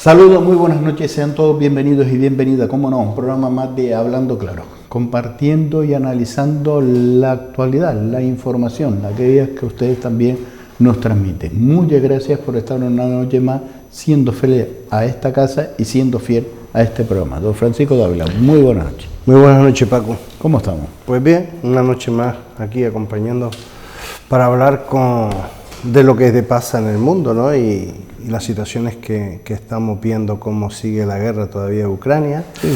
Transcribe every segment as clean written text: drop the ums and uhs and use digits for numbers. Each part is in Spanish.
Saludos, muy buenas noches, sean todos bienvenidos y bienvenidas, como no, un programa más de Hablando Claro, compartiendo y analizando la actualidad, la información, aquellas que ustedes también nos transmiten. Muchas gracias por estar una noche más siendo fiel a esta casa y siendo fiel a este programa. Don Francisco Dávila, muy buenas noches. Muy buenas noches, Paco. ¿Cómo estamos? Pues bien, una noche más aquí acompañando para hablar de lo que pasa en el mundo, ¿no? Y las situaciones que estamos viendo, cómo sigue la guerra todavía en Ucrania. Sí.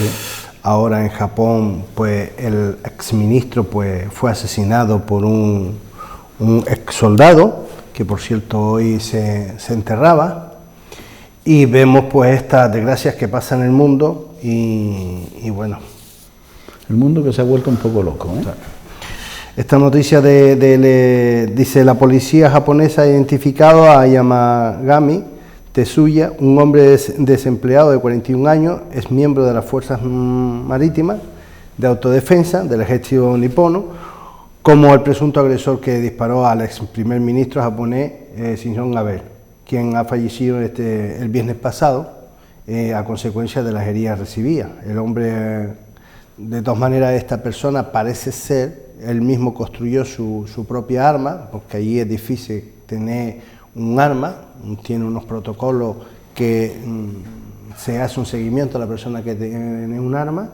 Ahora en Japón, pues el exministro pues, fue asesinado por un exsoldado, que por cierto hoy se enterraba. Y vemos pues estas desgracias que pasan en el mundo y bueno. El mundo que se ha vuelto un poco loco, ¿eh? Esta noticia dice: la policía japonesa ha identificado a Yamagami Tetsuya, un hombre desempleado de 41 años, es miembro de las Fuerzas Marítimas de Autodefensa del ejército nipono, como el presunto agresor que disparó al ex primer ministro japonés Shinzo Abe, quien ha fallecido el viernes pasado a consecuencia de las heridas recibidas. El hombre, de todas maneras, esta persona parece ser, él mismo construyó su propia arma, porque allí es difícil tener un arma, tiene unos protocolos que se hace un seguimiento a la persona que tiene un arma,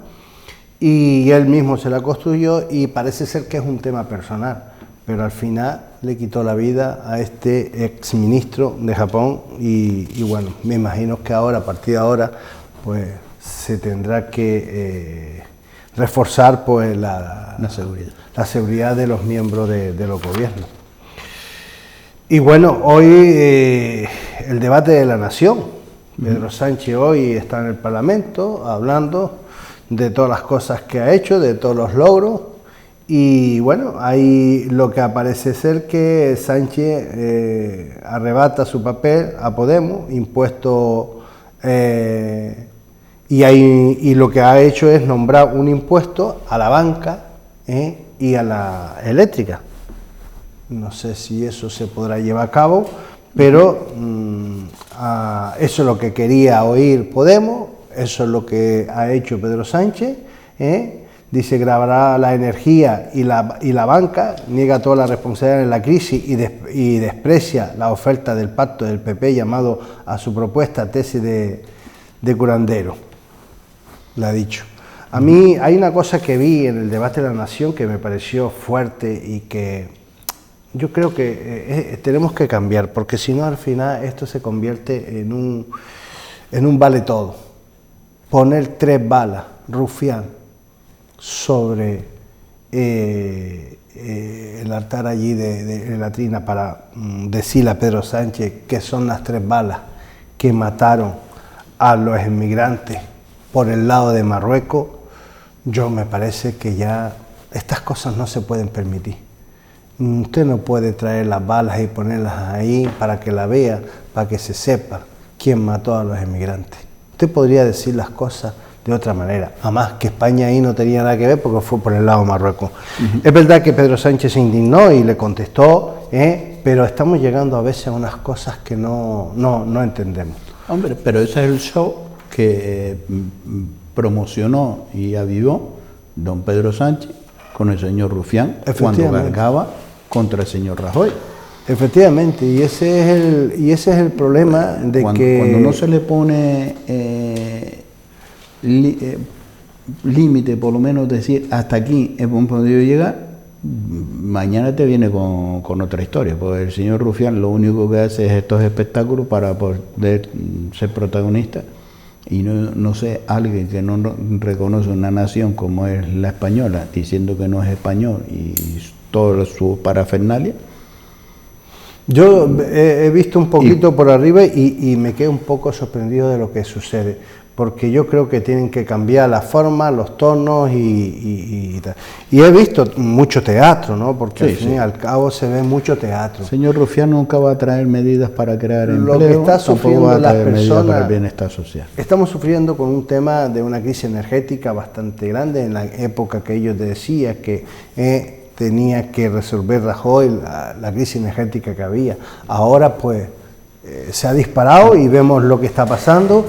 y él mismo se la construyó y parece ser que es un tema personal, pero al final le quitó la vida a este exministro de Japón y bueno, me imagino que ahora, a partir de ahora, pues se tendrá que reforzar pues la seguridad de los miembros de los gobiernos. Y bueno, hoy el debate de la nación. Pedro Sánchez hoy está en el Parlamento hablando de todas las cosas que ha hecho, de todos los logros. Y bueno, hay lo que parece ser que Sánchez arrebata su papel a Podemos, impuesto, y lo que ha hecho es nombrar un impuesto a la banca y a la eléctrica. No sé si eso se podrá llevar a cabo, pero eso es lo que quería oír Podemos, eso es lo que ha hecho Pedro Sánchez. Dice grabará la energía y la banca, niega toda la responsabilidad en la crisis y desprecia la oferta del pacto del PP llamado a su propuesta tesis de curandero, la ha dicho. A mí hay una cosa que vi en el debate de la nación que me pareció fuerte y que yo creo que tenemos que cambiar, porque si no al final esto se convierte en un vale todo. Poner 3 balas, rufián, sobre el altar allí de la trina para decirle a Pedro Sánchez que son las 3 balas que mataron a los inmigrantes por el lado de Marruecos, yo me parece que ya estas cosas no se pueden permitir. Usted no puede traer las balas y ponerlas ahí para que la vea, para que se sepa quién mató a los inmigrantes. Usted podría decir las cosas de otra manera. Además que España ahí no tenía nada que ver porque fue por el lado de Marruecos. Es verdad que Pedro Sánchez se indignó y le contestó, pero estamos llegando a veces a unas cosas que no entendemos. Hombre, pero ese es el show que promocionó y avivó don Pedro Sánchez con el señor Rufián cuando cargaba contra el señor Rajoy. Efectivamente, y ese es el problema de cuando no se le pone límite, por lo menos decir hasta aquí hemos podido llegar, mañana te viene con otra historia, porque el señor Rufián lo único que hace es estos espectáculos para poder ser protagonista, y no sé, alguien que no reconoce una nación como es la española, diciendo que no es español y todo su parafernalia. Yo he visto un poquito por arriba y me quedo un poco sorprendido de lo que sucede, porque yo creo que tienen que cambiar la forma, los tonos y tal. Y he visto mucho teatro, ¿no? Porque al fin y al cabo se ve mucho teatro. El señor Rufián nunca va a traer medidas para crear empleo, lo que está sufriendo las personas para el bienestar social. Estamos sufriendo con un tema de una crisis energética bastante grande en la época que ellos decían que tenía que resolver Rajoy la crisis energética que había. Ahora pues se ha disparado y vemos lo que está pasando,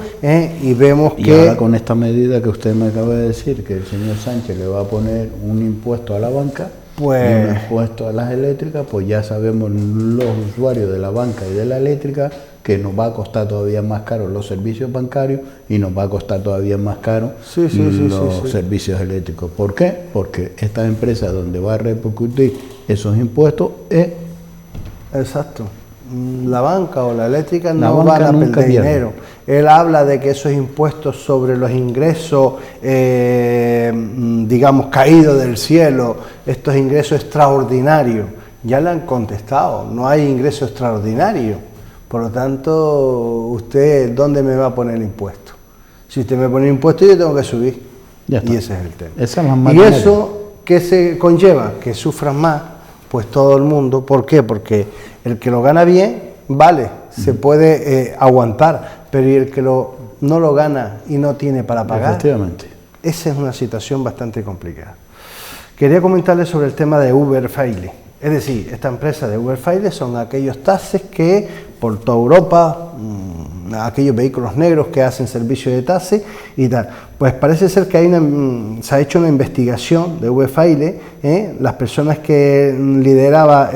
y vemos y que... ahora con esta medida que usted me acaba de decir, que el señor Sánchez le va a poner un impuesto a la banca, pues, y un impuesto a las eléctricas, pues ya sabemos los usuarios de la banca y de la eléctrica que nos va a costar todavía más caro los servicios bancarios y nos va a costar todavía más caro los servicios eléctricos. ¿Por qué? Porque esta empresa donde va a repercutir esos impuestos es... Exacto. La banca o la eléctrica no van a perder dinero. Él habla de que esos impuestos sobre los ingresos, digamos, caídos del cielo, estos ingresos extraordinarios, ya le han contestado, no hay ingreso extraordinario. Por lo tanto, ¿usted dónde me va a poner el impuesto? Si usted me pone el impuesto, yo tengo que subir. Ya está. Y ese es el tema. Esa es la y eso, ¿qué se conlleva? Que sufran más, pues todo el mundo. ¿Por qué? Porque el que lo gana bien, vale, se puede aguantar, pero ¿y el que no lo gana y no tiene para pagar? Efectivamente. Esa es una situación bastante complicada. Quería comentarles sobre el tema de Uber File. Es decir, esta empresa de Uber File son aquellos taxis que por toda Europa, aquellos vehículos negros que hacen servicio de taxi y tal. Pues parece ser que se ha hecho una investigación de Uber File, las personas que lideraban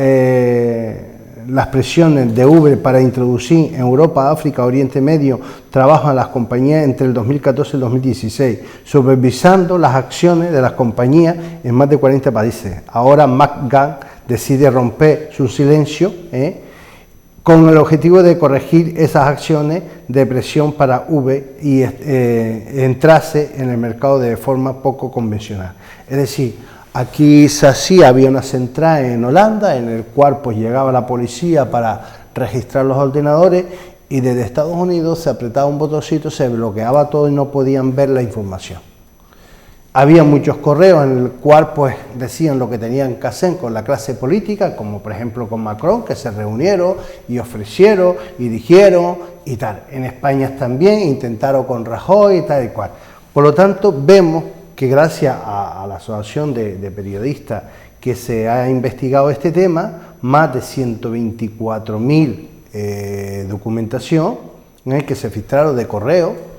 las presiones de Uber para introducir en Europa, África, Oriente Medio, trabajan en las compañías entre el 2014 y el 2016, supervisando las acciones de las compañías en más de 40 países. Ahora McGann decide romper su silencio, con el objetivo de corregir esas acciones de presión para Uber y entrarse en el mercado de forma poco convencional. Es decir, aquí había una central en Holanda, en el cual pues llegaba la policía para registrar los ordenadores y desde Estados Unidos se apretaba un botoncito, se bloqueaba todo y no podían ver la información. Había muchos correos en el cual pues decían lo que tenían que hacer con la clase política, como por ejemplo con Macron, que se reunieron y ofrecieron y dijeron y tal. En España también intentaron con Rajoy y tal y cual. Por lo tanto, vemos que gracias a la asociación de periodistas que se ha investigado este tema, más de 124.000 documentación que se filtraron de correo,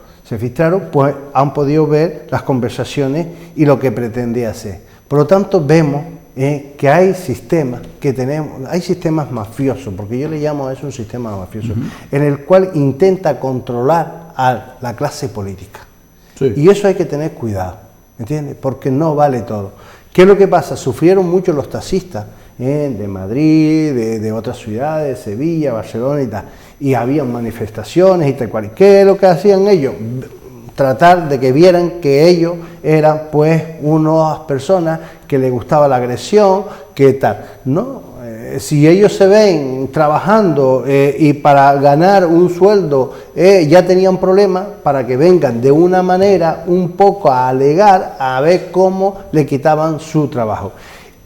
pues han podido ver las conversaciones y lo que pretende hacer. Por lo tanto, vemos que hay sistemas hay sistemas mafiosos, porque yo le llamo a eso un sistema mafioso, en el cual intenta controlar a la clase política. Sí. Y eso hay que tener cuidado, ¿entiendes? Porque no vale todo. ¿Qué es lo que pasa? Sufrieron mucho los taxistas de Madrid, de otras ciudades, Sevilla, Barcelona y tal. Y habían manifestaciones y tal cual. ¿Qué es lo que hacían ellos? Tratar de que vieran que ellos eran pues unas personas que les gustaba la agresión, que tal. No, si ellos se ven trabajando y para ganar un sueldo ya tenían problemas, para que vengan de una manera un poco a alegar a ver cómo le quitaban su trabajo.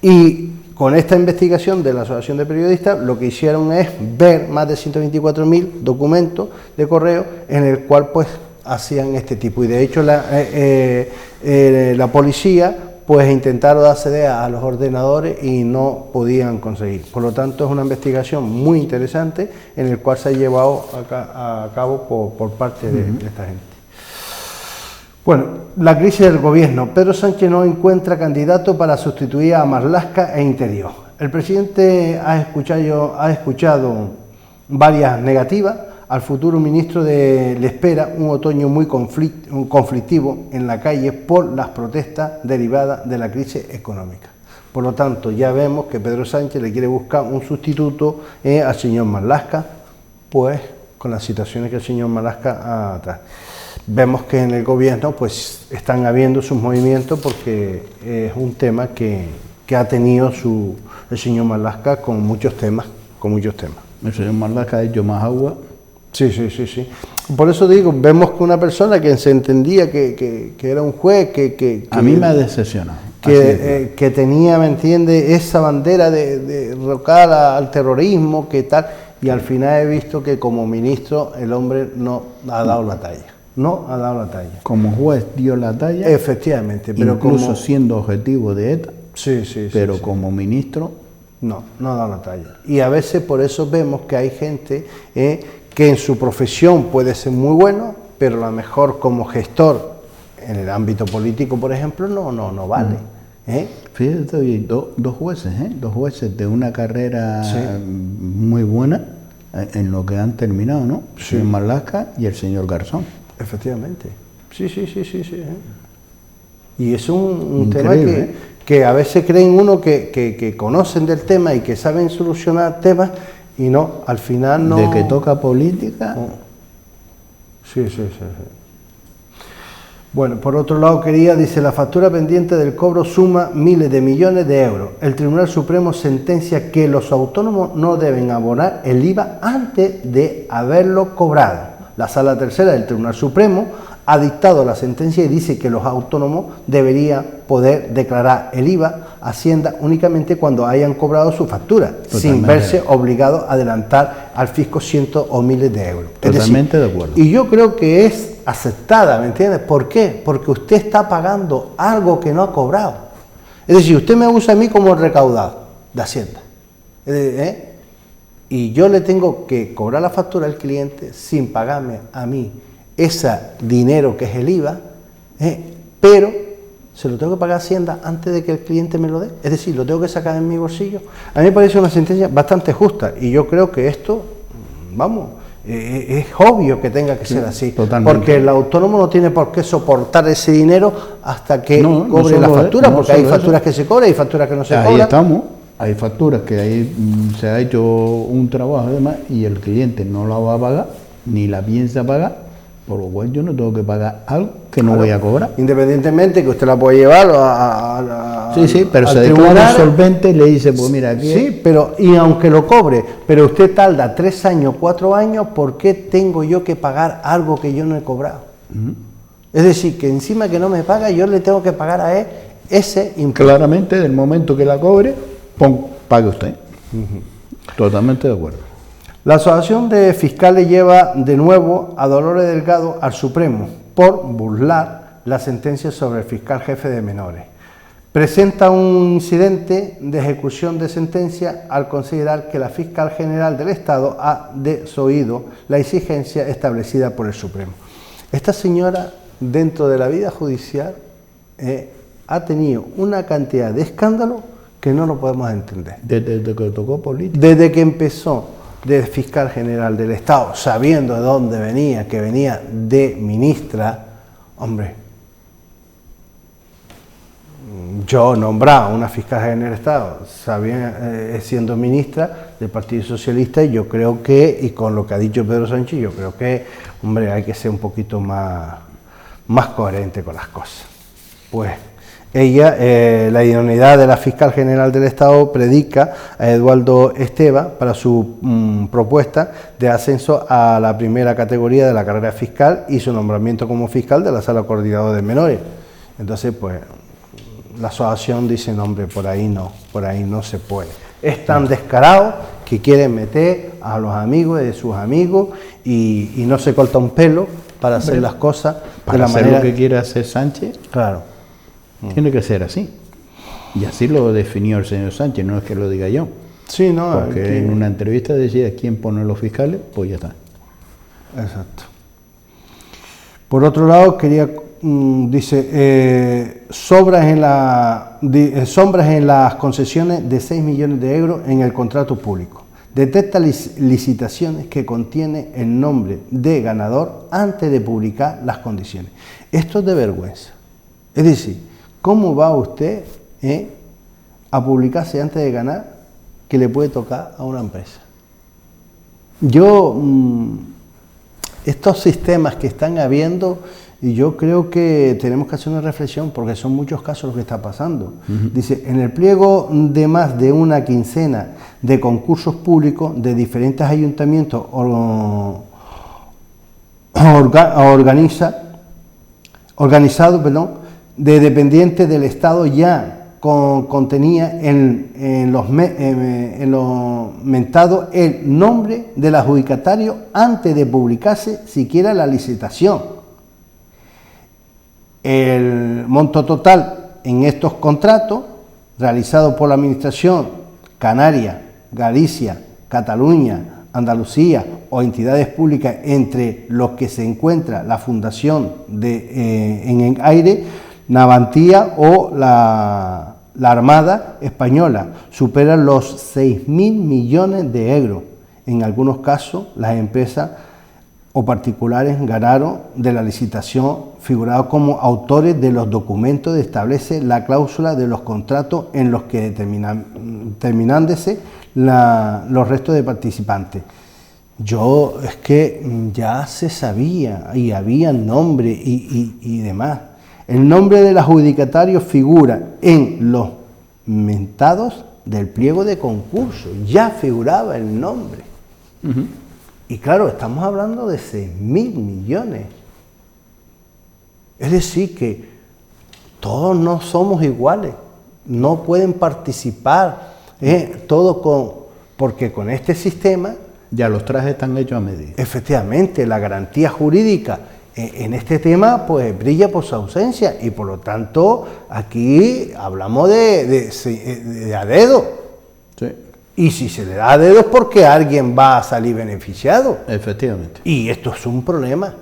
Y con esta investigación de la Asociación de Periodistas, lo que hicieron es ver más de 124.000 documentos de correo en el cual pues hacían este tipo. Y de hecho la policía pues intentaron acceder a los ordenadores y no podían conseguir. Por lo tanto, es una investigación muy interesante en el cual se ha llevado a cabo por parte de esta gente. Bueno, la crisis del gobierno. Pedro Sánchez no encuentra candidato para sustituir a Marlaska e Interior. El presidente ha escuchado varias negativas. Al futuro ministro le espera un otoño muy conflictivo en la calle por las protestas derivadas de la crisis económica. Por lo tanto, ya vemos que Pedro Sánchez le quiere buscar un sustituto al señor Marlaska, pues con las situaciones que el señor Marlaska ha... Vemos que en el gobierno pues están habiendo sus movimientos porque es un tema que ha tenido el señor Marlaska con muchos temas. El señor Marlaska ha hecho más agua. Sí. Por eso digo, vemos que una persona que se entendía que era un juez, a mí me ha decepcionado. Que tenía, ¿me entiende?, esa bandera de rocar al terrorismo, que tal, y al final he visto que como ministro el hombre no ha dado la talla. Como juez dio la talla. Efectivamente. Pero incluso siendo objetivo de ETA. Sí. Pero como ministro. No ha dado la talla. Y a veces por eso vemos que hay gente que en su profesión puede ser muy bueno, pero a lo mejor como gestor en el ámbito político, por ejemplo, no vale. Fíjate, oye, dos jueces de una carrera muy buena en lo que han terminado, ¿no? El señor Marlaska y el señor Garzón. Efectivamente. Sí. Y es un tema que a veces creen uno que conocen del tema y que saben solucionar temas y no, al final no... De que toca política... Sí. Bueno, por otro lado dice, la factura pendiente del cobro suma miles de millones de euros. El Tribunal Supremo sentencia que los autónomos no deben abonar el IVA antes de haberlo cobrado. La Sala Tercera del Tribunal Supremo ha dictado la sentencia y dice que los autónomos deberían poder declarar el IVA a Hacienda únicamente cuando hayan cobrado su factura, sin verse obligados a adelantar al fisco cientos o miles de euros. Totalmente de acuerdo. Y yo creo que es aceptada, ¿me entiendes? ¿Por qué? Porque usted está pagando algo que no ha cobrado. Es decir, usted me usa a mí como recaudado de Hacienda. Y yo le tengo que cobrar la factura al cliente sin pagarme a mí ese dinero que es el IVA, pero se lo tengo que pagar a Hacienda antes de que el cliente me lo dé. Es decir, lo tengo que sacar en mi bolsillo. A mí me parece una sentencia bastante justa y yo creo que esto, vamos, es obvio que tenga que ser así. Totalmente. Porque el autónomo no tiene por qué soportar ese dinero hasta que cobre la factura, porque hay facturas que se cobran y facturas que no se cobran. Ahí estamos. Hay facturas que ahí se ha hecho un trabajo además y el cliente no la va a pagar, ni la piensa pagar, por lo cual yo no tengo que pagar algo que no voy a cobrar. Independientemente que usted la pueda llevar a pero se declara solvente y le dice, pues mira, aquí... Sí, pero y aunque lo cobre, pero usted tarda 3 años, 4 años, ¿por qué tengo yo que pagar algo que yo no he cobrado? Es decir, que encima que no me paga, yo le tengo que pagar a él ese impuesto. Claramente, del momento que la cobre, pague usted. Totalmente de acuerdo. La Asociación de Fiscales lleva de nuevo a Dolores Delgado al Supremo por burlar la sentencia sobre el fiscal jefe de menores. Presenta un incidente de ejecución de sentencia al considerar que la fiscal general del Estado ha desoído la exigencia establecida por el Supremo. Esta señora, dentro de la vida judicial, ha tenido una cantidad de escándalos que no lo podemos entender. Desde que tocó política. Desde que empezó de fiscal general del Estado, sabiendo de dónde venía, que venía de ministra, hombre, yo nombraba una fiscal general del Estado, siendo ministra del Partido Socialista, y yo creo que, y con lo que ha dicho Pedro Sánchez, yo creo que, hombre, hay que ser un poquito más coherente con las cosas. Pues ella, la idoneidad de la fiscal general del Estado, predica a Eduardo Esteva para su propuesta de ascenso a la primera categoría de la carrera fiscal y su nombramiento como fiscal de la Sala Coordinadora de Menores. Entonces, pues, la asociación dice, no, hombre, por ahí no se puede. Es tan descarado que quieren meter a los amigos de sus amigos y no se corta un pelo para hacer las cosas de la manera... Para hacer lo que quiere hacer Sánchez. Claro. Tiene que ser así. Y así lo definió el señor Sánchez, no es que lo diga yo. Sí, no. Porque en una entrevista decía quién pone los fiscales, pues ya está. Exacto. Por otro lado, dice, sombras en las concesiones de 6 millones de euros en el contrato público. Detecta licitaciones que contienen el nombre de ganador antes de publicar las condiciones. Esto es de vergüenza. Es decir, ¿cómo va usted a publicarse antes de ganar que le puede tocar a una empresa? Estos sistemas que están habiendo, y yo creo que tenemos que hacer una reflexión porque son muchos casos los que está pasando. Dice, en el pliego de más de una quincena de concursos públicos de diferentes ayuntamientos organizados, de dependientes del Estado ya contenía en los mentados el nombre del adjudicatario antes de publicarse siquiera la licitación. El monto total en estos contratos realizados por la Administración Canaria, Galicia, Cataluña, Andalucía o entidades públicas, entre los que se encuentra la Fundación en Aire, Navantia o la Armada Española, superan los 6.000 millones de euros. En algunos casos, las empresas o particulares ganaron de la licitación, figurados como autores de los documentos que establece la cláusula de los contratos en los que terminándose los restos de participantes. Es que ya se sabía y había nombre y demás. El nombre del adjudicatario figura en los mentados del pliego de concurso, ya figuraba el nombre. Y claro, estamos hablando de 6.000 millones. Es decir, que todos no somos iguales, no pueden participar, porque con este sistema... Ya los trajes están hechos a medida. Efectivamente, la garantía jurídica en este tema pues brilla por su ausencia y por lo tanto aquí hablamos de a dedo. Sí. Y si se le da a dedo es porque alguien va a salir beneficiado. Efectivamente. Y esto es un problema.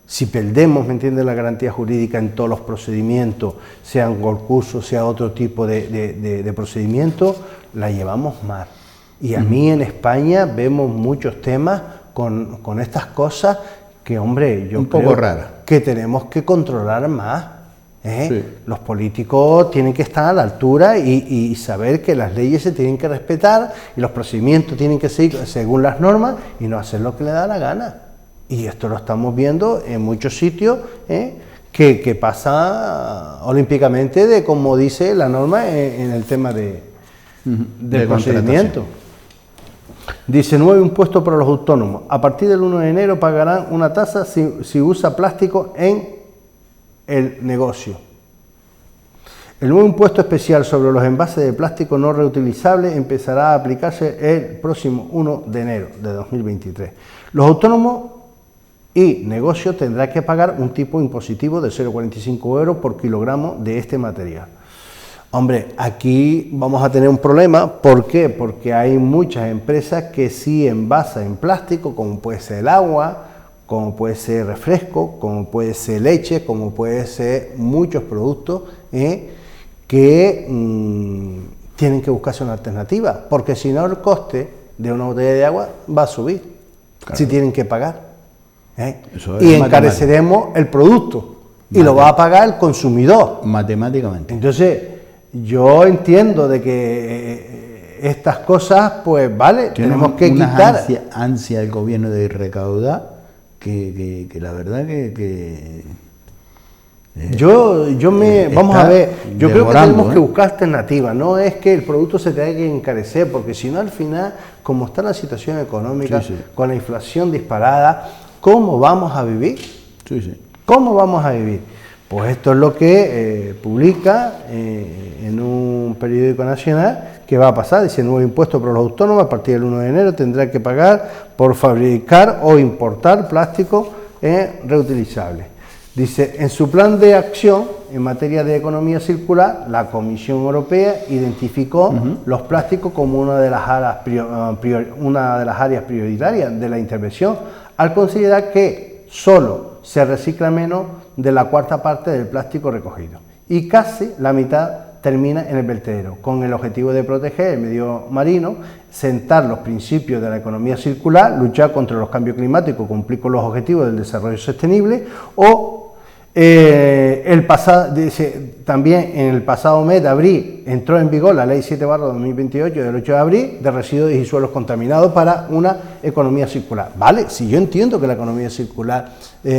Si perdemos, ¿me entiendes?, la garantía jurídica en todos los procedimientos, sean concursos, sea otro tipo de procedimientos, la llevamos mal. Y a mí en España vemos muchos temas con estas cosas que, hombre, yo creo que tenemos que controlar más. Sí. Los políticos tienen que estar a la altura y saber que las leyes se tienen que respetar y los procedimientos tienen que seguir según las normas y no hacer lo que le da la gana. Y esto lo estamos viendo en muchos sitios que pasa olímpicamente de como dice la norma en el tema del procedimiento. Dice, nuevo impuesto para los autónomos. A partir del 1 de enero pagarán una tasa si usa plástico en el negocio. El nuevo impuesto especial sobre los envases de plástico no reutilizables empezará a aplicarse el próximo 1 de enero de 2023. Los autónomos y negocios tendrán que pagar un tipo impositivo de 0,45 euros por kilogramo de este material. Hombre, aquí vamos a tener un problema. ¿Por qué? Porque hay muchas empresas que sí envasan en plástico, como puede ser el agua, como puede ser refresco, como puede ser leche, como puede ser muchos productos que tienen que buscarse una alternativa, porque si no el coste de una botella de agua va a subir, claro, si tienen que pagar. Y encareceremos el producto y lo va a pagar el consumidor. Matemáticamente. Entonces, yo entiendo de que estas cosas, pues vale, tenemos que quitar. Ansia del gobierno de recaudar, que la verdad que vamos a ver, yo creo que tenemos que buscar alternativas, no es que el producto se tenga que encarecer, porque si no al final, como está la situación económica, con la inflación disparada, ¿cómo vamos a vivir? ¿Cómo vamos a vivir? Pues esto es lo que publica en un periódico nacional que va a pasar. Dice, nuevo impuesto para los autónomos a partir del 1 de enero tendrá que pagar por fabricar o importar plástico reutilizable. Dice, en su plan de acción en materia de economía circular, la Comisión Europea identificó los plásticos como una de las áreas prioritarias de la intervención, al considerar que solo se recicla menos de la cuarta parte del plástico recogido y casi la mitad termina en el vertedero, con el objetivo de proteger el medio marino, sentar los principios de la economía circular, luchar contra los cambios climáticos, cumplir con los objetivos del desarrollo sostenible o también en el pasado mes de abril entró en vigor la Ley 7/2028 del 8 de abril de residuos y suelos contaminados para una economía circular. Vale, si yo entiendo que la economía circular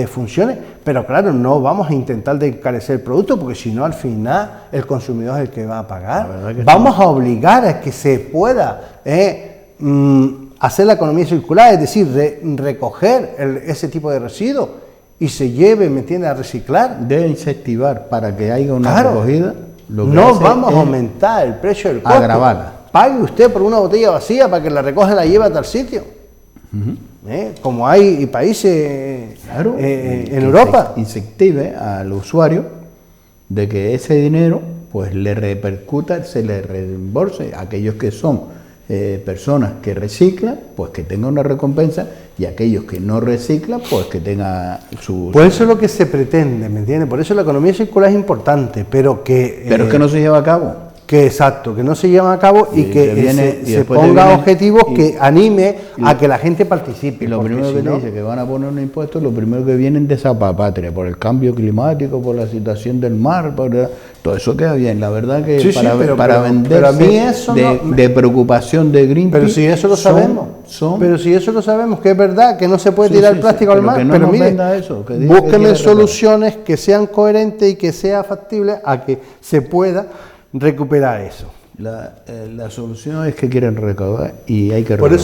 funcione, pero claro, no vamos a intentar de encarecer el producto porque si no al final el consumidor es el que va a pagar. Vamos a obligar a que se pueda hacer la economía circular, es decir, recoger ese tipo de residuos y se lleve, ¿me entiendes?, a reciclar. Debe incentivar para que haya una recogida. No vamos a aumentar el precio del costo. Agravarla. Pague usted por una botella vacía para que la recoja y la lleve a tal sitio. Como hay países en Europa. Incentive al usuario de que ese dinero pues le repercuta, se le reembolse a aquellos que son personas que reciclan, pues que tengan una recompensa, y aquellos que no reciclan, pues que tengan su... Pues eso es lo que se pretende, ¿me entiendes? Por eso la economía circular es importante, pero que... Pero es que no se lleva a cabo. Que exacto, que no se llevan a cabo y que se ponga objetivos que anime a que la gente participe. Y lo primero que te dice que van a poner un impuesto, lo primero que vienen de esa patria, por el cambio climático, por la situación del mar, todo eso queda bien. La verdad que para venderse de preocupación de Greenpeace. Pero si eso lo sabemos. Pero si eso lo sabemos, que es verdad, que no se puede tirar el plástico al mar. Pero mire, búsqueme soluciones que sean coherentes y que sea factible a que se pueda recuperar eso. La solución es que quieren recaudar y hay que recaudar.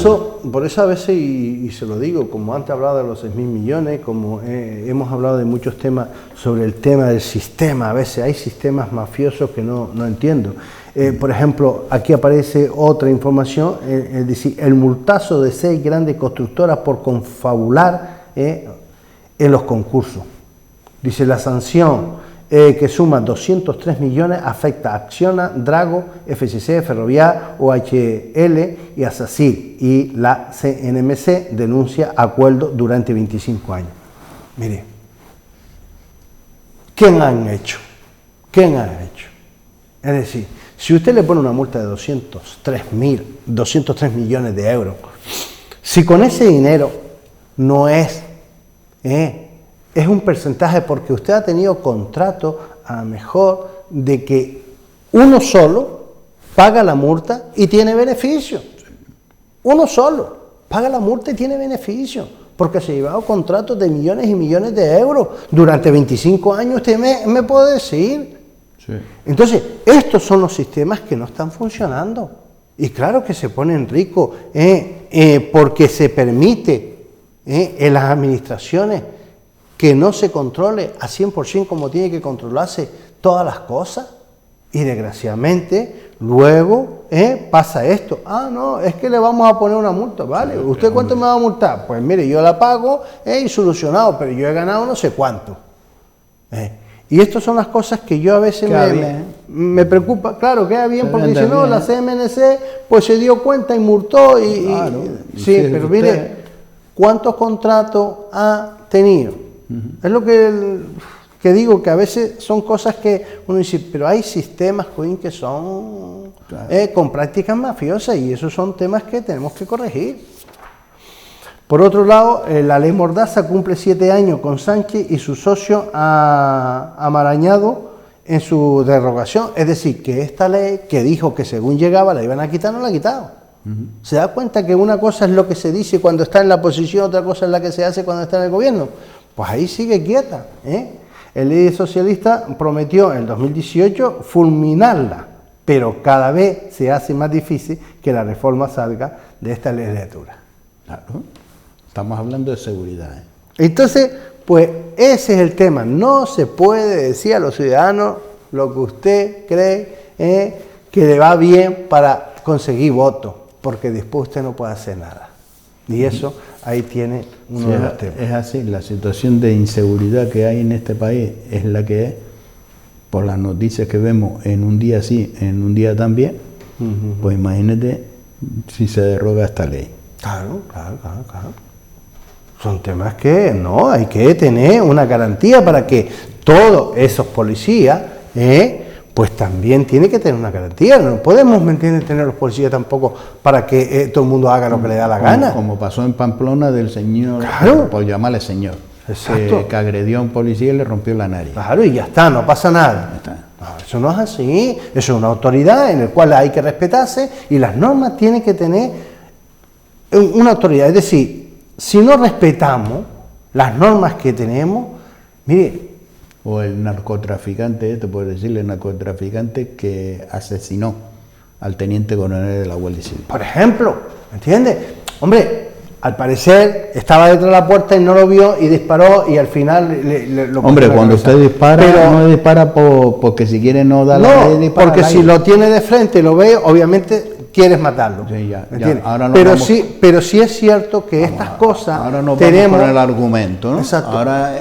Por eso a veces, y se lo digo, como antes hablaba de los 6.000 millones, como hemos hablado de muchos temas sobre el tema del sistema, a veces hay sistemas mafiosos que no entiendo. Por ejemplo, aquí aparece otra información, es decir, el multazo de 6 grandes constructoras por confabular en los concursos. Dice, la sanción que suma 203 millones afecta a Acciona, Drago, FCC, Ferrovial, OHL y a SACIR, y la CNMC denuncia acuerdo durante 25 años. Mire, ¿quién han hecho? ¿Quién ha hecho? Es decir, si usted le pone una multa de 203 millones de euros, si con ese dinero no es un porcentaje, porque usted ha tenido contrato a lo mejor de que uno solo paga la multa y tiene beneficio. Uno solo paga la multa y tiene beneficio, porque se ha llevado contratos de millones y millones de euros durante 25 años, usted me puede decir. Sí. Entonces, estos son los sistemas que no están funcionando. Y claro que se ponen ricos porque se permite en las administraciones que no se controle a 100% como tiene que controlarse todas las cosas, y desgraciadamente luego pasa esto. Ah, no, es que le vamos a poner una multa, ¿vale? ¿Usted cuánto me va a multar? Pues mire, yo la pago y solucionado, pero yo he ganado no sé cuánto. Y estas son las cosas que yo a veces me preocupa. Claro, queda bien, porque dice, no, la CMNC pues se dio cuenta y multó claro, sí, pero mire, ¿cuántos contratos ha tenido? Es lo que digo, que a veces son cosas que uno dice, pero hay sistemas que son con prácticas mafiosas, y esos son temas que tenemos que corregir. Por otro lado, la ley Mordaza cumple 7 años con Sánchez y su socio amarañado en su derogación. Es decir, que esta ley que dijo que según llegaba la iban a quitar, no la ha quitado. ¿Se da cuenta que una cosa es lo que se dice cuando está en la oposición, otra cosa es la que se hace cuando está en el gobierno? Pues ahí sigue quieta. El líder socialista prometió en el 2018 fulminarla, pero cada vez se hace más difícil que la reforma salga de esta legislatura. Claro, estamos hablando de seguridad. Entonces, pues ese es el tema. No se puede decir a los ciudadanos lo que usted cree que le va bien para conseguir votos, porque después usted no puede hacer nada. Y eso, ahí tiene uno de los temas. Es así, la situación de inseguridad que hay en este país es la que es, por las noticias que vemos en un día sí, en un día también. Pues imagínate si se deroga esta ley. Claro. Son temas que no, hay que tener una garantía para que todos esos policías pues también tiene que tener una garantía. No podemos, ¿me entiendes?, tener los policías tampoco para que todo el mundo haga lo que le da la gana. Como pasó en Pamplona del señor, por llamarle señor, que agredió a un policía y le rompió la nariz. Claro, y ya está, no pasa nada. No, eso no es así, eso es una autoridad en la cual hay que respetarse, y las normas tienen que tener una autoridad. Es decir, si no respetamos las normas que tenemos, mire... O el narcotraficante, puedo decirle, el narcotraficante que asesinó al teniente coronel de la Guardia Civil. Por ejemplo, ¿me entiendes? Hombre, al parecer estaba detrás de la puerta y no lo vio y disparó, y al final lo... Hombre, cuando usted dispara, pero no dispara porque si quiere no da la ley, dispara. Porque si lo tiene de frente y lo ve, obviamente quieres matarlo. Sí, ya, ahora no pero sí es cierto que estas cosas ahora no vamos con el argumento, ¿no? Exacto. Ahora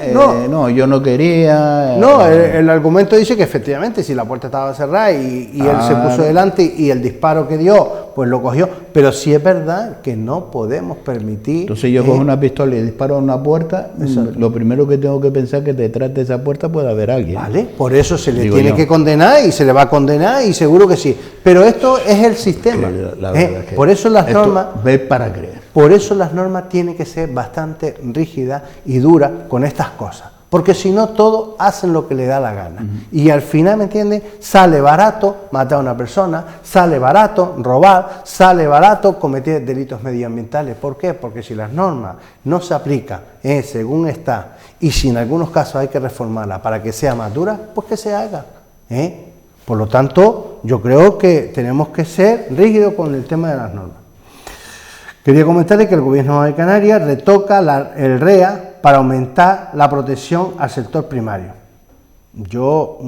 no, yo no quería. El argumento dice que efectivamente si la puerta estaba cerrada y él se puso delante y el disparo que dio pues lo cogió. Pero sí es verdad que no podemos permitir... Entonces yo cojo una pistola y disparo a una puerta, lo primero que tengo que pensar es que detrás de esa puerta puede haber alguien. Vale, por eso se le tiene que condenar y se le va a condenar y seguro que sí. Pero esto es el sistema. Por eso las normas... Ver para creer. Por eso las normas tienen que ser bastante rígidas y duras con estas cosas. Porque si no, todos hacen lo que le da la gana. Y al final, ¿me entiendes? Sale barato matar a una persona, sale barato robar, sale barato cometer delitos medioambientales. ¿Por qué? Porque si las normas no se aplican según está, y si en algunos casos hay que reformarla para que sea más dura, pues que se haga. Por lo tanto, yo creo que tenemos que ser rígidos con el tema de las normas. Quería comentarles que el Gobierno de Canarias retoca el REA para aumentar la protección al sector primario. Yo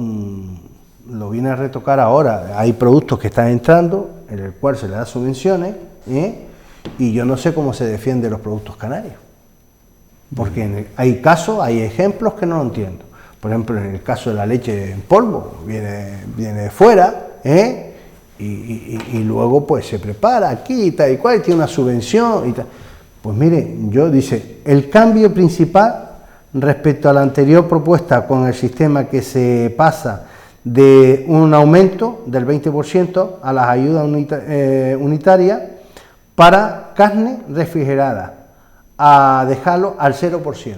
lo vine a retocar ahora. Hay productos que están entrando, en el cual se le da subvenciones, y yo no sé cómo se defienden los productos canarios. Porque hay casos, hay ejemplos que no lo entiendo. Por ejemplo, en el caso de la leche en polvo, viene de fuera, y luego pues se prepara aquí y tal y cual, y tiene una subvención y tal. Pues mire, dice, el cambio principal respecto a la anterior propuesta con el sistema que se pasa de un aumento del 20% a las ayudas unitarias para carne refrigerada, a dejarlo al 0%.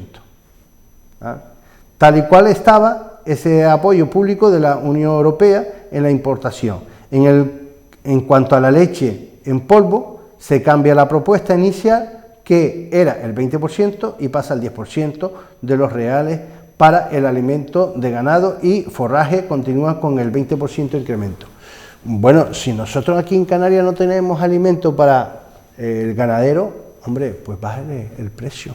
Tal y cual estaba ese apoyo público de la Unión Europea en la importación. En cuanto a la leche en polvo, se cambia la propuesta inicial, que era el 20%, y pasa al 10% de los reales para el alimento de ganado, y forraje continúa con el 20% de incremento. Bueno, si nosotros aquí en Canarias no tenemos alimento para el ganadero, hombre, pues bájale el precio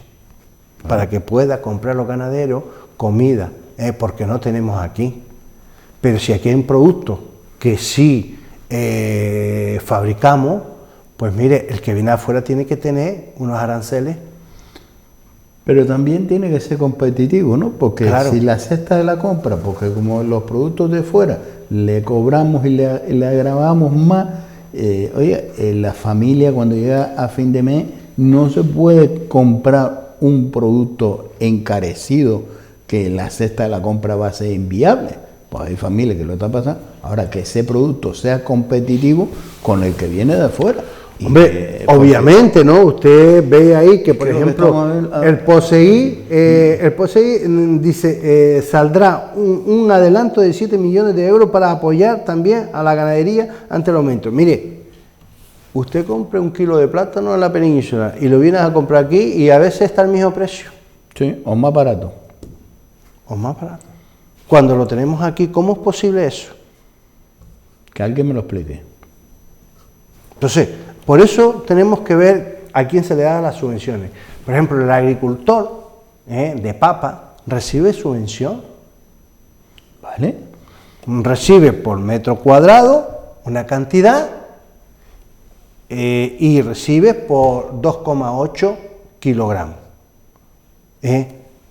para que pueda comprar los ganaderos comida, porque no tenemos aquí. Pero si aquí hay un producto que sí fabricamos, pues mire, el que viene afuera tiene que tener unos aranceles. Pero también tiene que ser competitivo, ¿no? Porque claro, si la cesta de la compra, porque como los productos de fuera le cobramos y le agravamos más, la familia cuando llega a fin de mes no se puede comprar un producto encarecido que la cesta de la compra va a ser inviable. Pues hay familias que lo están pasando. Ahora, que ese producto sea competitivo con el que viene de afuera. Hombre, obviamente, ¿no? Usted ve ahí que, por ejemplo, el POSEI dice, saldrá un adelanto de 7 millones de euros para apoyar también a la ganadería ante el aumento. Mire, usted compra un kilo de plátano en la península y lo vienes a comprar aquí y a veces está al mismo precio. Sí, o más barato. O más barato. Cuando lo tenemos aquí, ¿cómo es posible eso? Que alguien me lo explique. Entonces, por eso tenemos que ver a quién se le dan las subvenciones. Por ejemplo, el agricultor de papa recibe subvención. ¿Vale? Recibe por metro cuadrado una cantidad y recibe por 2,8 kilogramos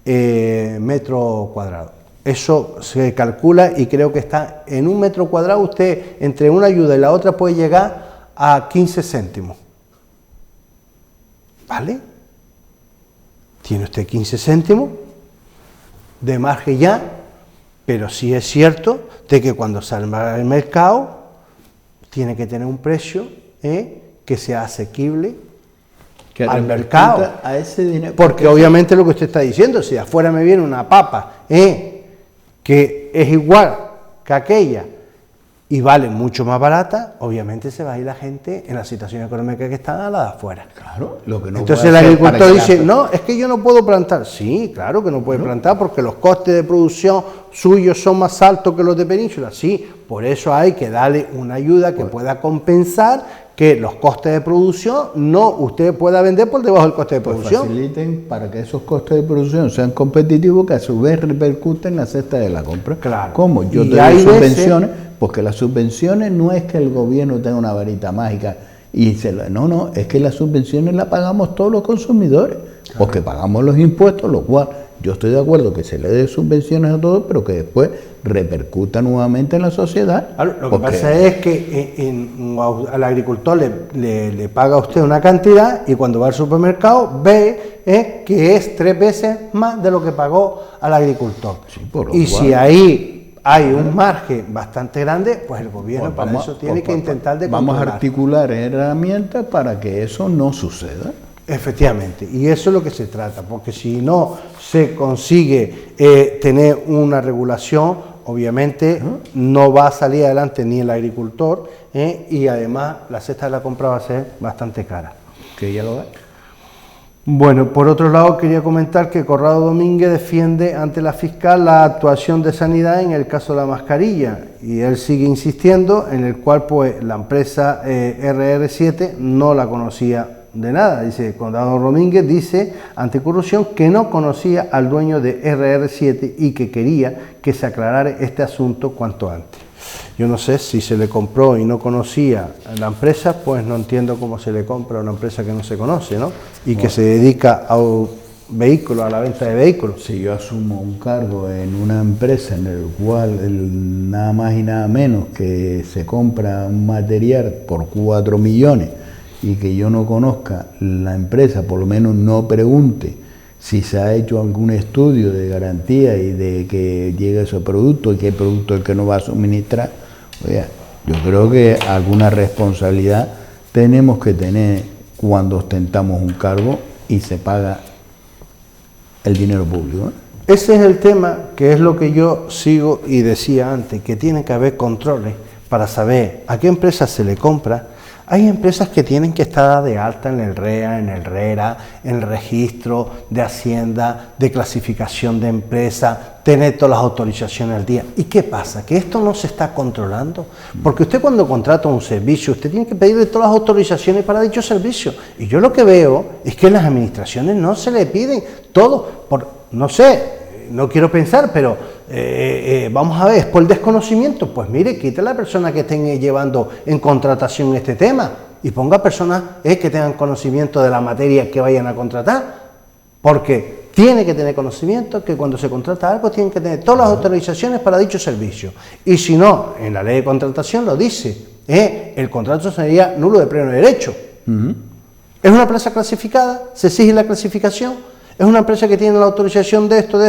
metro cuadrado. Eso se calcula y creo que está en un metro cuadrado. Usted entre una ayuda y la otra puede llegar a 15 céntimos. ¿Vale? Tiene usted 15 céntimos de margen ya, pero sí es cierto de que cuando salga al mercado tiene que tener un precio que sea asequible al mercado. A ese dinero, porque obviamente lo que usted está diciendo, si de afuera me viene una papa que es igual que aquella y vale mucho más barata, obviamente se va a ir la gente en la situación económica que está a la de afuera. Claro, lo que no. Entonces el agricultor dice, no, es que yo no puedo plantar. Sí, claro que no puede plantar porque los costes de producción suyos son más altos que los de península. Sí, por eso hay que darle una ayuda que pueda compensar que los costes de producción usted pueda vender por debajo del coste de producción. Faciliten para que esos costes de producción sean competitivos, que a su vez repercuten en la cesta de la compra. Claro. ¿Cómo? Yo te doy subvenciones, porque las subvenciones no es que el gobierno tenga una varita mágica y no, es que las subvenciones las pagamos todos los consumidores. porque pagamos los impuestos, lo cual yo estoy de acuerdo que se le dé subvenciones a todos, pero que después repercuta nuevamente en la sociedad. Lo que pasa es que al agricultor le paga a usted una cantidad y cuando va al supermercado ve que es 3 veces más de lo que pagó al agricultor. Sí, por lo y cual, si ahí hay un margen bastante grande, pues el gobierno para eso tiene que intentar de controlar. Vamos a articular herramientas para que eso no suceda. Efectivamente, y eso es lo que se trata, porque si no se consigue tener una regulación, obviamente no va a salir adelante ni el agricultor y además la cesta de la compra va a ser bastante cara. Que ya lo ve. Bueno, por otro lado quería comentar que Corrado Domínguez defiende ante la fiscal la actuación de Sanidad en el caso de la mascarilla y él sigue insistiendo en el cual pues la empresa RR7 no la conocía de nada. Dice, Corrado Domínguez dice anticorrupción que no conocía al dueño de RR7 y que quería que se aclarara este asunto cuanto antes. Yo no sé si se le compró y no conocía a la empresa, pues no entiendo cómo se le compra a una empresa que no se conoce, ¿no? Y que se dedica a vehículos, a la venta de vehículos. Si yo asumo un cargo en una empresa en el cual nada más y nada menos que se compra un material por 4 millones y que yo no conozca la empresa, por lo menos no pregunte si se ha hecho algún estudio de garantía y de que llegue ese producto y qué producto es el que no va a suministrar, oye, yo creo que alguna responsabilidad tenemos que tener cuando ostentamos un cargo y se paga el dinero público. Ese es el tema, que es lo que yo sigo y decía antes, que tiene que haber controles para saber a qué empresa se le compra. Hay empresas que tienen que estar de alta en el REA, en el RERA, en el registro de Hacienda, de clasificación de empresa, tener todas las autorizaciones al día. ¿Y qué pasa? Que esto no se está controlando. Porque usted cuando contrata un servicio, usted tiene que pedirle todas las autorizaciones para dicho servicio. Y yo lo que veo es que en las administraciones no se le piden todo, no sé, no quiero pensar, pero vamos a ver, ¿es por el desconocimiento? Pues mire, quite a la persona que estén llevando en contratación este tema y ponga personas que tengan conocimiento de la materia que vayan a contratar, porque tiene que tener conocimiento que cuando se contrata algo tienen que tener todas las autorizaciones para dicho servicio. Y si no, en la ley de contratación lo dice, el contrato sería nulo de pleno derecho. Es una empresa clasificada, se exige la clasificación. Es una empresa que tiene la autorización de esto,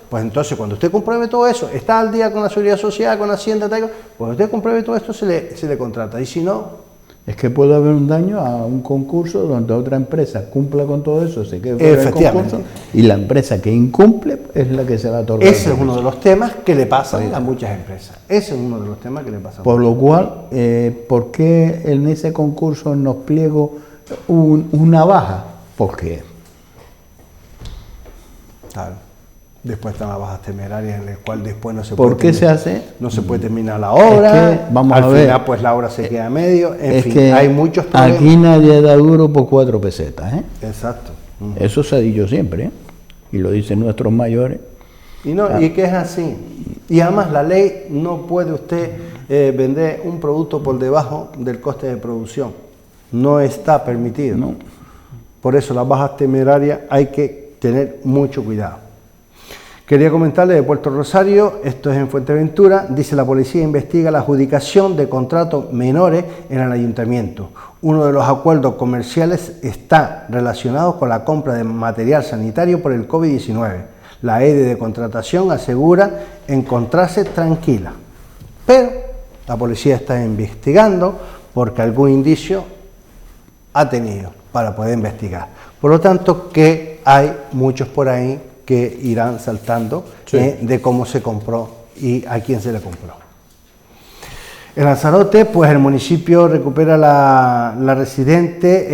pues entonces cuando usted compruebe todo eso, está al día con la Seguridad Social, con Hacienda, pues usted compruebe todo esto, se le contrata, y si no... Es que puede haber un daño a un concurso donde otra empresa cumpla con todo eso, se quede fuera del concurso, y la empresa que incumple es la que se va a otorgar. Ese es uno de los temas que le pasan a muchas empresas. Ese es uno de los temas que le pasan. Por lo cual, ¿por qué en ese concurso en los pliegos hubo una baja? Porque... Claro. Después están las bajas temerarias en el cual después no se puede. ¿Por qué se hace? No se puede terminar la obra. Es que, vamos al a ver, final, pues la obra se queda a medio. En fin, que hay muchos problemas. Aquí nadie da duro por 4 pesetas, ¿eh? Exacto. Eso se ha dicho siempre, ¿eh? Y lo dicen nuestros mayores. Y que es así. Y además la ley no puede usted vender un producto por debajo del coste de producción. No está permitido. No. Por eso las bajas temerarias hay que tener mucho cuidado. Quería comentarle de Puerto Rosario, esto es en Fuerteventura, dice la policía investiga la adjudicación de contratos menores en el ayuntamiento. Uno de los acuerdos comerciales está relacionado con la compra de material sanitario por el COVID-19. La EDE de contratación asegura encontrarse tranquila, pero la policía está investigando porque algún indicio ha tenido para poder investigar. Por lo tanto, que hay muchos por ahí que irán saltando de cómo se compró y a quién se le compró. En Lanzarote, pues el municipio recupera la residente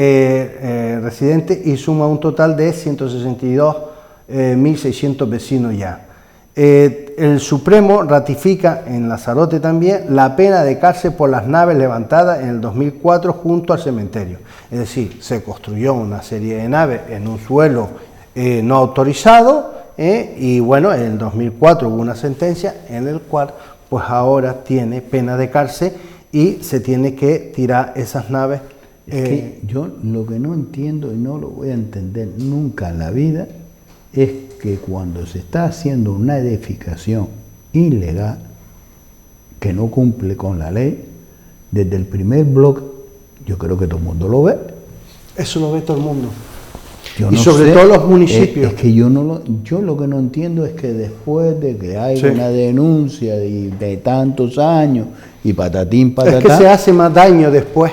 y suma un total de 162.600 vecinos ya. El Supremo ratifica en Lanzarote también la pena de cárcel por las naves levantadas en el 2004 junto al cementerio. Es decir, se construyó una serie de naves en un suelo no autorizado y bueno, en el 2004 hubo una sentencia en el cual pues ahora tiene pena de cárcel y se tiene que tirar esas naves Es que yo lo que no entiendo y no lo voy a entender nunca en la vida es que cuando se está haciendo una edificación ilegal que no cumple con la ley, desde el primer bloque, yo creo que todo el mundo lo ve. Eso lo ve todo el mundo. Yo y no sobre sé, todo los municipios. Es que yo lo que no entiendo es que después de que hay una denuncia de tantos años y patatín, patatán. Es que se hace más daño después.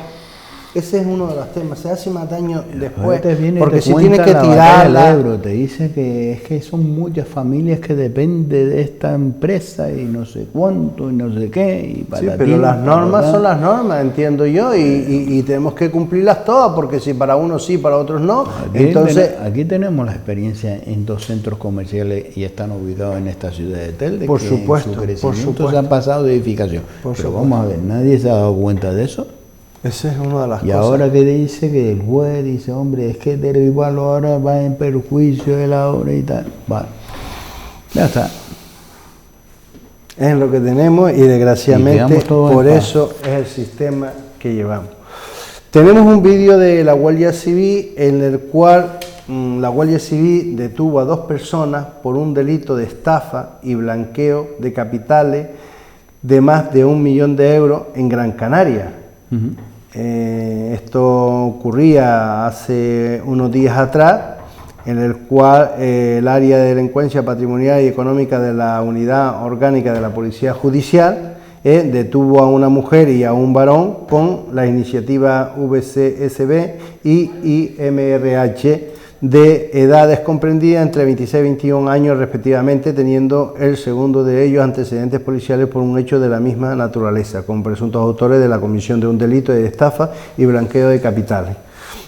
Ese es uno de los temas, se hace más daño después, porque si tiene que tirarla... Te dice que es que son muchas familias que dependen de esta empresa y no sé cuánto y no sé qué. Y sí, pero las normas son las normas, entiendo yo, y tenemos que cumplirlas todas, porque si para unos sí, para otros no, entonces... Aquí tenemos la experiencia en 2 centros comerciales y están ubicados en esta ciudad de Telde. Por que supuesto, en su crecimiento se han pasado de edificación. Pero vamos a ver, ¿nadie se ha dado cuenta de eso? Esa es una de las cosas. Y ahora que dice que el juez dice, hombre, es que del igual ahora va en perjuicio de la obra y tal. Vale, ya está. Es lo que tenemos y desgraciadamente por eso es el sistema que llevamos. Tenemos un vídeo de la Guardia Civil en el cual la Guardia Civil detuvo a 2 personas por un delito de estafa y blanqueo de capitales de más de 1 millón de euros en Gran Canaria. Esto ocurría hace unos días atrás, en el cual el área de delincuencia patrimonial y económica de la Unidad Orgánica de la Policía Judicial detuvo a una mujer y a un varón con la iniciativa VCSB y IMRH de edades comprendidas entre 26 y 21 años respectivamente, teniendo el segundo de ellos antecedentes policiales por un hecho de la misma naturaleza, como presuntos autores de la comisión de un delito de estafa y blanqueo de capitales.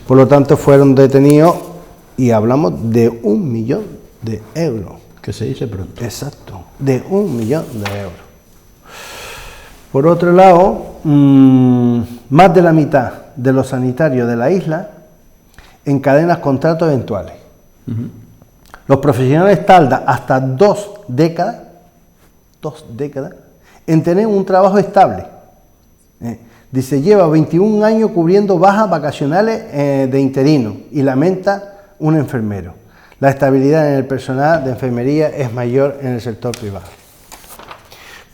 Por lo tanto, fueron detenidos y hablamos de 1 millón de euros. Que se dice pronto. Exacto, de 1 millón de euros. Por otro lado, más de la mitad de los sanitarios de la isla encadenan contratos eventuales. Los profesionales tardan hasta 2 décadas en tener un trabajo estable. Dice, lleva 21 años cubriendo bajas vacacionales de interino y lamenta un enfermero. La estabilidad en el personal de enfermería es mayor en el sector privado.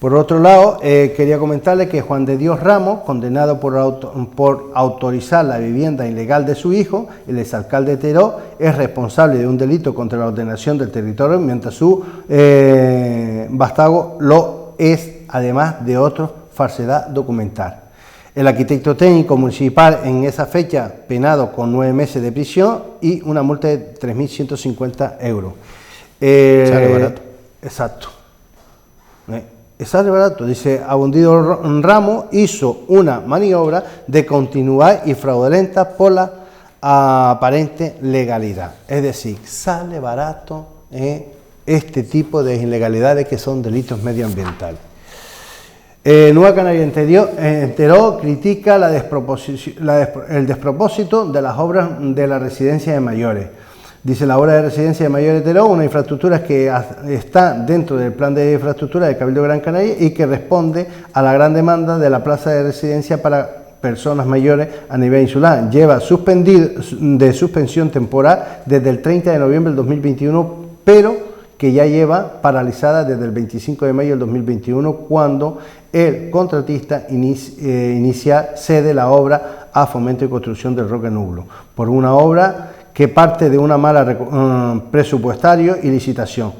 Por otro lado, quería comentarles que Juan de Dios Ramos, condenado por autorizar la vivienda ilegal de su hijo, el exalcalde de Teró, es responsable de un delito contra la ordenación del territorio, mientras su vástago lo es, además de otra falsedad documental. El arquitecto técnico municipal en esa fecha penado con 9 meses de prisión y una multa de 3.150 euros. Sale barato. Exacto. Sale barato. Dice, Abundido Ramos hizo una maniobra de continuar y fraudulenta por la aparente legalidad. Es decir, sale barato este tipo de ilegalidades que son delitos medioambientales. Nueva Canaria Teró critica el despropósito de las obras de la residencia de mayores. Dice, la obra de residencia de mayores de Teró, una infraestructura que está dentro del plan de infraestructura del Cabildo Gran Canaria y que responde a la gran demanda de la plaza de residencia para personas mayores a nivel insular. Lleva suspensión temporal desde el 30 de noviembre del 2021, pero que ya lleva paralizada desde el 25 de mayo del 2021, cuando el contratista inicial cede la obra a Fomento y Construcción del Roque Nublo, por una obra que parte de una mala presupuestario y licitación.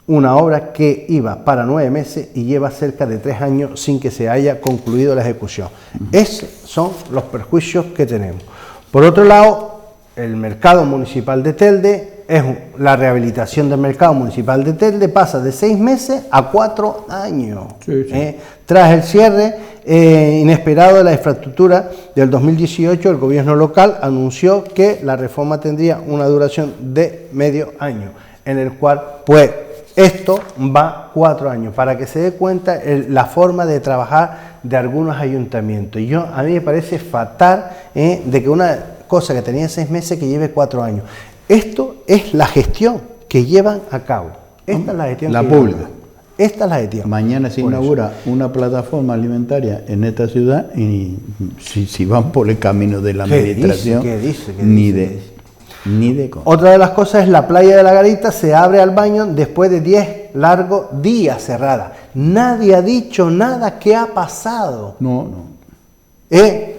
Una obra que iba para 9 meses y lleva cerca de 3 años sin que se haya concluido la ejecución. Esos son los perjuicios que tenemos. Por otro lado, el mercado municipal de Telde, la rehabilitación del mercado municipal de Telde pasa de 6 meses a 4 años. Sí. Tras el cierre inesperado de la infraestructura del 2018, el gobierno local anunció que la reforma tendría una duración de medio año, en el cual, pues, esto va 4 años, para que se dé cuenta la forma de trabajar de algunos ayuntamientos. Y a mí me parece fatal de que una cosa que tenía 6 meses que lleve 4 años. Esto es la gestión que llevan a cabo. Esta es la gestión pública. Esta es la ética. Mañana se inaugura una plataforma alimentaria en esta ciudad y si van por el camino de la administración, ¿Qué dice? ni de cosa. Otra de las cosas es la playa de la Garita se abre al baño después de 10 largos días cerrada. Nadie ha dicho nada. ¿Qué ha pasado? No.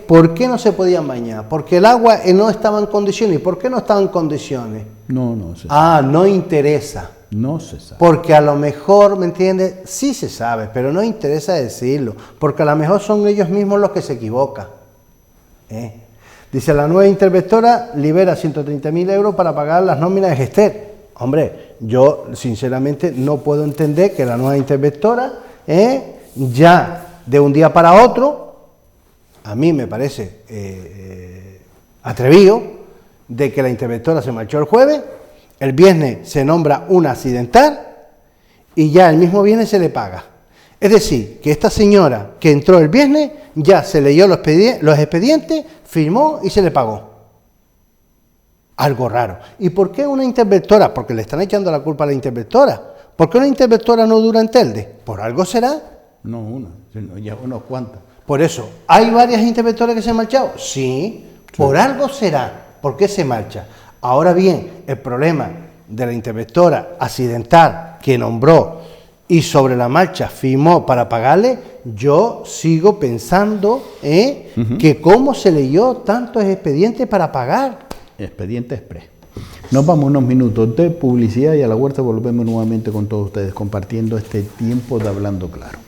¿Por qué no se podían bañar? Porque el agua no estaba en condiciones. ¿Y por qué no estaba en condiciones? No se sabe. No interesa. No se sabe. Porque a lo mejor, ¿me entiendes? Sí se sabe, pero no interesa decirlo. Porque a lo mejor son ellos mismos los que se equivocan. Dice, la nueva interventora libera 130.000 euros para pagar las nóminas de Gestel. Hombre, yo sinceramente no puedo entender que la nueva interventora, ya de un día para otro, a mí me parece atrevido, de que la interventora se marchó el jueves, el viernes se nombra una accidental y ya el mismo viernes se le paga. Es decir, que esta señora que entró el viernes ya se leyó los expedientes, firmó y se le pagó. Algo raro. ¿Y por qué una interventora? Porque le están echando la culpa a la interventora. ¿Por qué una interventora no dura en Telde? ¿Por algo será? No una, sino ya unos cuantas. Por eso, ¿hay varias interventoras que se han marchado? Sí, por algo será. ¿Por qué se marcha? Ahora bien, el problema de la interventora accidental que nombró y sobre la marcha firmó para pagarle, yo sigo pensando que cómo se leyó tantos expedientes para pagar. Expediente Express. Nos vamos unos minutos de publicidad y a la vuelta volvemos nuevamente con todos ustedes compartiendo este tiempo de Hablando Claro.